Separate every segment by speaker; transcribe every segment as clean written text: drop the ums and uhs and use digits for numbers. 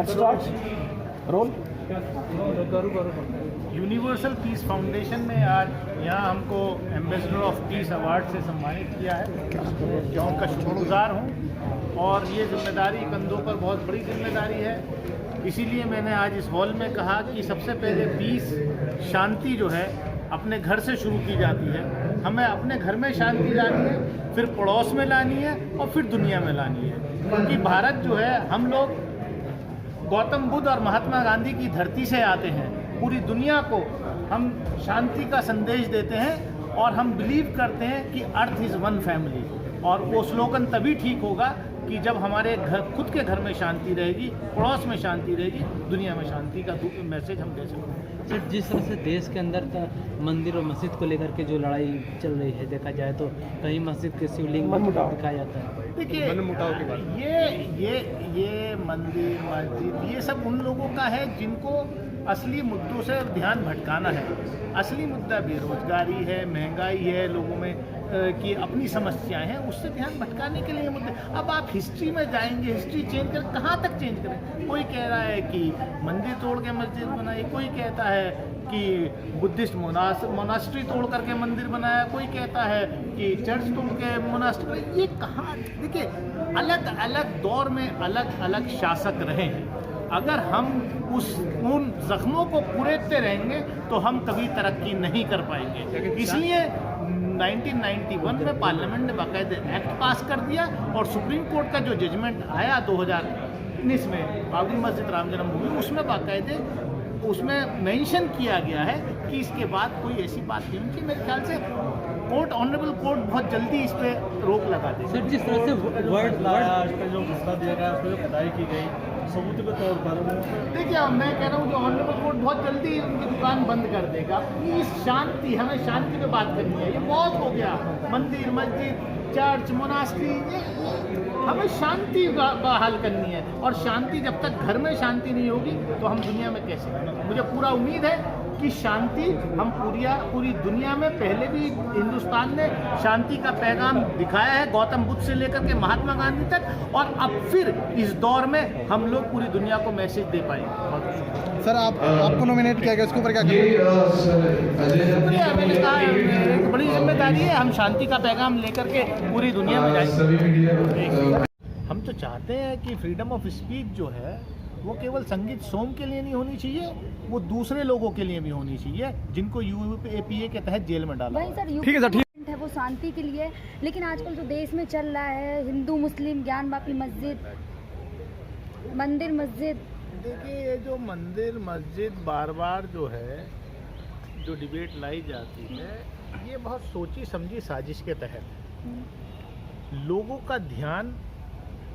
Speaker 1: Let's start roll.
Speaker 2: Universal peace foundation ने आज यहाँ हमको एम्बेसडर ऑफ पीस अवार्ड से सम्मानित किया है, जो उनका शुक्रगुजार हूँ। और ये जिम्मेदारी कंधों पर बहुत बड़ी जिम्मेदारी है, इसीलिए मैंने आज इस हॉल में कहा कि सबसे पहले पीस, शांति जो है अपने घर से शुरू की जाती है। हमें अपने घर में शांति लानी है, फिर पड़ोस में लानी है और फिर दुनिया में लानी है। क्योंकि भारत जो है, हम लोग गौतम बुद्ध और महात्मा गांधी की धरती से आते हैं। पूरी दुनिया को हम शांति का संदेश देते हैं और हम बिलीव करते हैं कि अर्थ इज़ वन फैमिली। और वो स्लोगन तभी ठीक होगा कि जब हमारे घर, खुद के घर में शांति रहेगी, पड़ोस में शांति रहेगी, दुनिया में शांति का मैसेज हम दे सकते हैं।
Speaker 3: सर, जिस तरह से देश के अंदर मंदिर और मस्जिद को लेकर के जो लड़ाई चल रही है, देखा जाए तो कहीं मस्जिद के शिवलिंग दिखाया जाता है।
Speaker 2: देखिए, ये मंदिर मस्जिद ये सब उन लोगों का है जिनको असली मुद्दों से ध्यान भटकाना है। असली मुद्दा बेरोजगारी है, महंगाई है, लोगों में की अपनी समस्याएं हैं, उससे ध्यान भटकाने के लिए मुद्दे। अब आप हिस्ट्री में जाएंगे, हिस्ट्री चेंज कर कहाँ तक चेंज करें? कोई कह रहा है कि मंदिर तोड़ के मस्जिद बनाई, कोई कहता है कि बुद्धिस्ट मोनास्ट्री तोड़ करके मंदिर बनाया, कोई कहता है कि चर्च तोड़ के मोनास्ट्री। ये कहाँ? देखिए, अलग अलग दौर में अलग अलग शासक रहे हैं। अगर हम उन जख्मों को कुरेदते रहेंगे तो हम कभी तरक्की नहीं कर पाएंगे। इसलिए 1991 में पार्लियामेंट ने बाकायदे एक्ट पास कर दिया और सुप्रीम कोर्ट का जो जजमेंट आया 2019 में बाबरी मस्जिद राम जन्मभूमि, उसमें बाकायदे उसमें मेंशन किया गया है कि इसके बाद कोई ऐसी बात नहीं होनी चाहिए। मेरे ख्याल से ऑनरेबल कोर्ट बहुत जल्दी इस पे रोक लगा देगा।
Speaker 3: सर, जिस तरह से वर्ड
Speaker 4: जो मसला दिया गया, उस पर जो खुदाई की गई सबूत के तौर पर,
Speaker 2: देखिए, मैं कह रहा हूँ कि ऑनरेबल कोर्ट बहुत जल्दी उनकी दुकान बंद कर देगा। इस शांति, हमें शांति पे बात करनी है। ये बहुत हो गया, मंदिर मस्जिद चर्च मोनास्ट्री, हमें शांति बहाल करनी है। और शांति, जब तक घर में शांति नहीं होगी तो हम दुनिया में कैसे करेंगे? मुझे पूरा उम्मीद है कि शांति हम पूरी दुनिया में, पहले भी हिंदुस्तान ने शांति का पैगाम दिखाया है, गौतम बुद्ध से लेकर के महात्मा गांधी तक, और अब फिर इस दौर में हम लोग पूरी दुनिया को मैसेज दे पाएंगे।
Speaker 1: सर, आपको नॉमिनेट किया गया, इसके ऊपर क्या
Speaker 2: शुक्रिया। मैंने कहा एक बड़ी जिम्मेदारी है, हम शांति का पैगाम लेकर के पूरी दुनिया में जाएंगे। हम तो चाहते हैं कि फ्रीडम ऑफ स्पीच जो है वो केवल संगीत सोम के लिए नहीं होनी चाहिए, वो दूसरे लोगों के लिए भी होनी चाहिए जिनको यूएपीए के तहत जेल में डाला।
Speaker 1: ठीक है सर, ठीक
Speaker 5: है, वो शांति के लिए। लेकिन आजकल जो देश में चल रहा है, हिंदू मुस्लिम ज्ञानवापी मस्जिद, मंदिर मस्जिद,
Speaker 2: देखिए, ये जो मंदिर मस्जिद बार बार जो है, जो डिबेट लाई जाती है, ये बहुत सोची समझी साजिश के तहत लोगों का ध्यान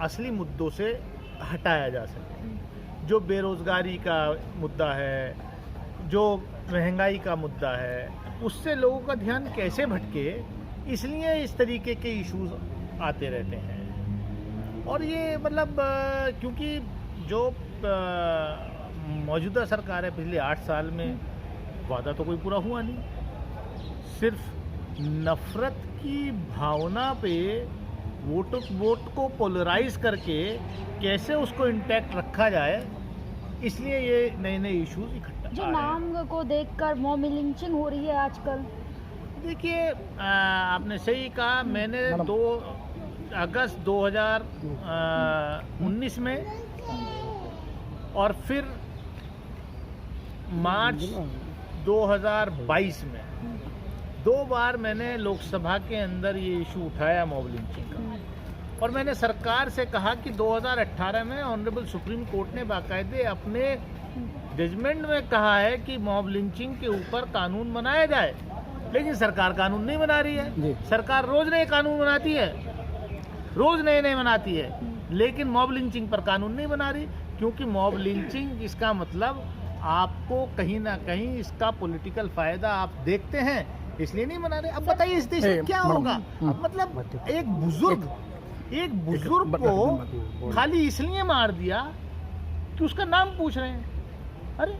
Speaker 2: असली मुद्दों से हटाया जा सके। जो बेरोजगारी का मुद्दा है, जो महंगाई का मुद्दा है, उससे लोगों का ध्यान कैसे भटके, इसलिए इस तरीके के इश्यूज आते रहते हैं। और ये मतलब क्योंकि जो मौजूदा सरकार है, पिछले 8 साल में वादा तो कोई पूरा हुआ नहीं। सिर्फ नफरत की भावना पे वोट को पोलराइज करके कैसे उसको इंटैक्ट रखा जाए, इसलिए ये नए नए इश्यूज इकट्ठा
Speaker 5: जो नाम को देखकर मॉब लिंचिंग हो रही है आजकल।
Speaker 2: देखिए, आपने सही कहा। मैंने 2 अगस्त 2019 में और फिर मार्च 2022 में 2 बार मैंने लोकसभा के अंदर ये इशू उठाया मॉब लिंचिंग का। और मैंने सरकार से कहा कि 2018 में ऑनरेबल सुप्रीम कोर्ट ने बाकायदे अपने जजमेंट में कहा है कि मॉब लिंचिंग के ऊपर कानून बनाया जाए, लेकिन सरकार कानून नहीं बना रही है। सरकार रोज नए कानून बनाती है, रोज नए बनाती है, लेकिन मॉब लिंचिंग पर कानून नहीं बना रही। क्योंकि मॉब लिंचिंग, इसका मतलब आपको कहीं ना कहीं इसका पॉलिटिकल फायदा आप देखते हैं, इसलिए नहीं बना रहे। अब बताइए इस देश में क्या होगा? मतलब एक बुजुर्ग को खाली इसलिए मार दिया कि उसका नाम पूछ रहे हैं। अरे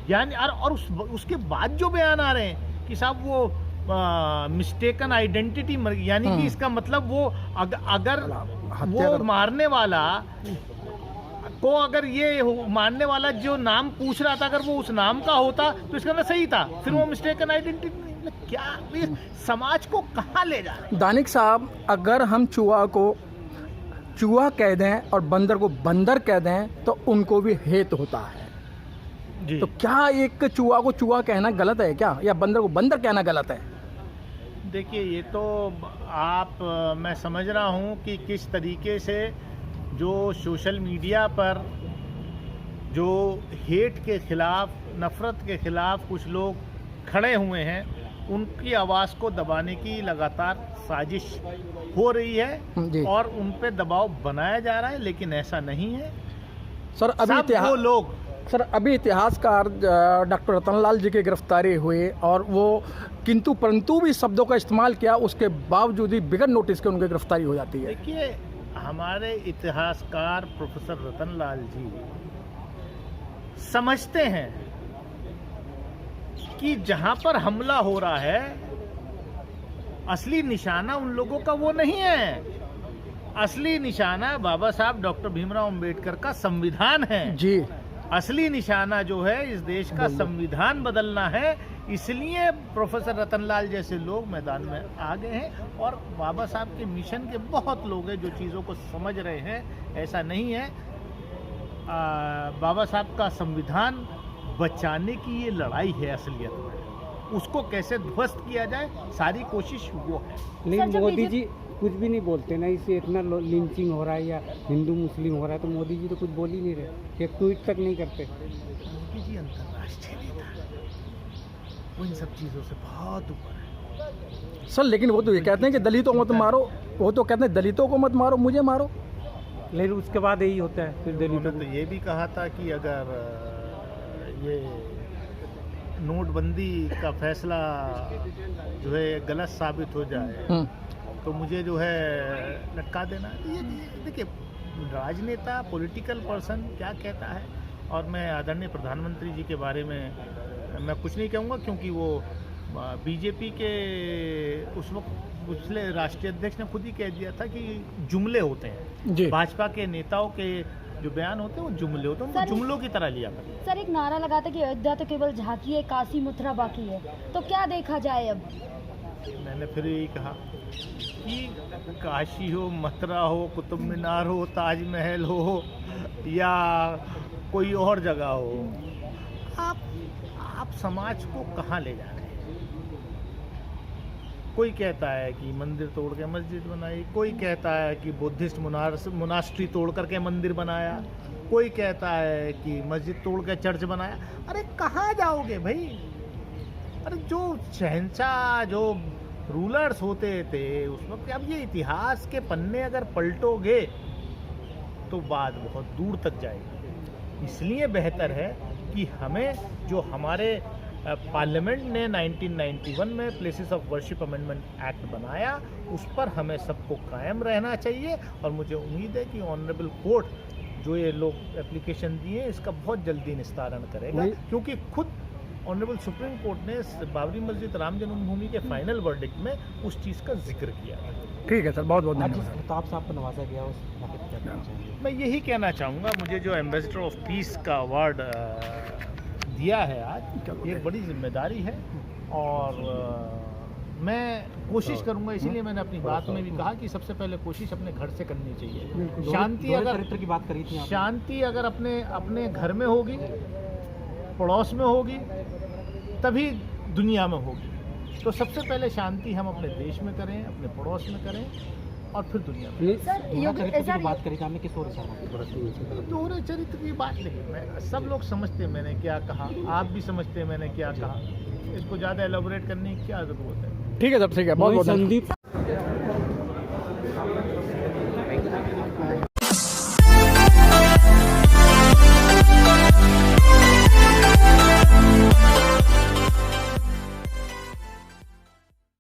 Speaker 2: यानी, और उसके बाद जो बयान आ रहे हैं कि साहब वो मिस्टेकन आइडेंटिटी, यानी कि इसका मतलब वो अगर वो मारने वाला को अगर ये मानने वाला जो नाम पूछ रहा था अगर वो उस नाम का होता तो इसका मतलब सही था, फिर वो मिस्टेकन आइडेंटिटी क्या ये समाज को कहाँ ले जा रहे हैं?
Speaker 6: दानिक साहब, अगर हम चूहा को चूहा कह दें और बंदर को बंदर कह दें तो उनको भी हेत होता है।
Speaker 2: जी।
Speaker 6: तो क्या एक चूहा को चूहा कहना गलत है क्या, या बंदर को बंदर कहना गलत है?
Speaker 2: देखिए ये तो आप मैं समझ रहा हूँ कि किस तरीके से जो सोशल मीडिया पर जो हेट के खिलाफ, नफ़रत के खिलाफ कुछ लोग खड़े हुए हैं, उनकी आवाज़ को दबाने की लगातार साजिश हो रही
Speaker 6: जी।
Speaker 2: है और उन पे दबाव बनाया जा रहा है, लेकिन ऐसा नहीं है।
Speaker 6: सर अभी इतिहासकार डॉक्टर रतनलाल जी की गिरफ्तारी हुई और वो किंतु परंतु भी शब्दों का इस्तेमाल किया, उसके बावजूद ही बिगर नोटिस के उनकी गिरफ्तारी हो जाती है।
Speaker 2: देखिए हमारे इतिहासकार प्रोफेसर रतनलाल जी समझते हैं कि जहां पर हमला हो रहा है असली निशाना उन लोगों का वो नहीं है, असली निशाना बाबा साहब डॉक्टर भीमराव अंबेडकर का संविधान है
Speaker 6: जी।
Speaker 2: असली निशाना जो है इस देश का संविधान बदलना है। इसलिए प्रोफेसर रतनलाल जैसे लोग मैदान में आ गए हैं और बाबा साहब के मिशन के बहुत लोग हैं जो चीज़ों को समझ रहे हैं। ऐसा नहीं है, बाबा साहब का संविधान बचाने की ये लड़ाई है असलियत में, उसको कैसे ध्वस्त किया जाए सारी कोशिश वो है।
Speaker 7: लेकिन मोदी जी कुछ भी नहीं बोलते ना, इससे इतना लिंचिंग हो रहा है या हिंदू मुस्लिम हो रहा है, तो मोदी जी तो कुछ बोल ही नहीं रहे, एक ट्वीट तक नहीं करते।
Speaker 2: मोदी जी अंतर्राष्ट्रीय नेता है, वो इन सब चीज़ों से बहुत ऊपर है।
Speaker 6: सर लेकिन वो तो ये कहते हैं कि दलितों को मत मारो, वो तो कहते हैं दलितों को मत मारो, मुझे मारो,
Speaker 7: लेकिन उसके बाद यही होता है फिर दलितों
Speaker 2: उन्होंने तो ये भी कहा था कि अगर ये नोटबंदी का फैसला जो है गलत साबित हो जाए तो मुझे जो है लटका देना। ये देखिए राजनेता, पॉलिटिकल पर्सन क्या कहता है, और मैं आदरणीय प्रधानमंत्री जी के बारे में मैं कुछ नहीं कहूँगा क्योंकि वो बीजेपी के उस वक्त पिछले राष्ट्रीय अध्यक्ष ने खुद ही कह दिया था कि जुमले होते हैं
Speaker 6: जी।
Speaker 2: भाजपा के नेताओं के जो बयान होते हैं वो जुमले होते हैं, उनको जुमलों की तरह लिया करते।
Speaker 5: सर एक नारा लगाते कि अयोध्या तो केवल झांकी है, काशी मथुरा बाकी है, तो क्या देखा जाए अब?
Speaker 2: मैंने फिर यही कहा कि काशी हो, मथुरा हो, कुतुब मीनार हो, ताजमहल हो या कोई और जगह हो, आप समाज को कहाँ ले जा रहे हैं? कोई कहता है कि मंदिर तोड़ के मस्जिद बनाई, कोई कहता है कि बुद्धिस्ट मोनास्ट्री तोड़ करके मंदिर बनाया, कोई कहता है कि मस्जिद तोड़ के चर्च बनाया। अरे कहाँ जाओगे भाई? अरे जो शहंशाह, जो रूलर्स होते थे उस वक्त, अब ये इतिहास के पन्ने अगर पलटोगे तो बात बहुत दूर तक जाएगी। इसलिए बेहतर है कि हमें जो हमारे पार्लियामेंट ने 1991 में places of worship amendment act बनाया, उस पर हमें सबको कायम रहना चाहिए। और मुझे उम्मीद है कि ऑनरेबल कोर्ट जो ये लोग एप्लीकेशन दिए इसका बहुत जल्दी निस्तारण करेगा, क्योंकि खुद ऑनरेबल सुप्रीम कोर्ट ने बाबरी मस्जिद राम जन्मभूमि के फाइनल वर्डिक्ट में उस चीज़ का जिक्र किया।
Speaker 6: ठीक है सर, बहुत बहुत धन्यवाद।
Speaker 7: प्रताप साहब को नवाजा गया, उस
Speaker 2: मैं यही कहना चाहूँगा, मुझे जो एम्बेसडर ऑफ पीस का अवार्ड दिया है आज, ये एक बड़ी जिम्मेदारी है और मैं कोशिश करूंगा, इसीलिए मैंने अपनी बात में भी कहा कि सबसे पहले कोशिश अपने घर से करनी चाहिए। शांति अगर
Speaker 7: चरित्र की बात करी थी,
Speaker 2: शांति अगर अपने घर में होगी, पड़ोस में होगी, तभी दुनिया में होगी। तो सबसे पहले शांति हम अपने देश में करें, अपने पड़ोस में करें और फिर दुनिया में।
Speaker 5: सर
Speaker 7: चरित्र की बात करी थी हमने, किस और
Speaker 2: दोहरे चरित्र की बात नहीं, मैं सब लोग समझते हैं मैंने क्या कहा, आप भी समझते हैं मैंने क्या कहा, इसको ज़्यादा एलोबरेट करने की क्या ज़रूरत है?
Speaker 6: ठीक है सर, ठीक है, बहुत बहुत
Speaker 7: संदीप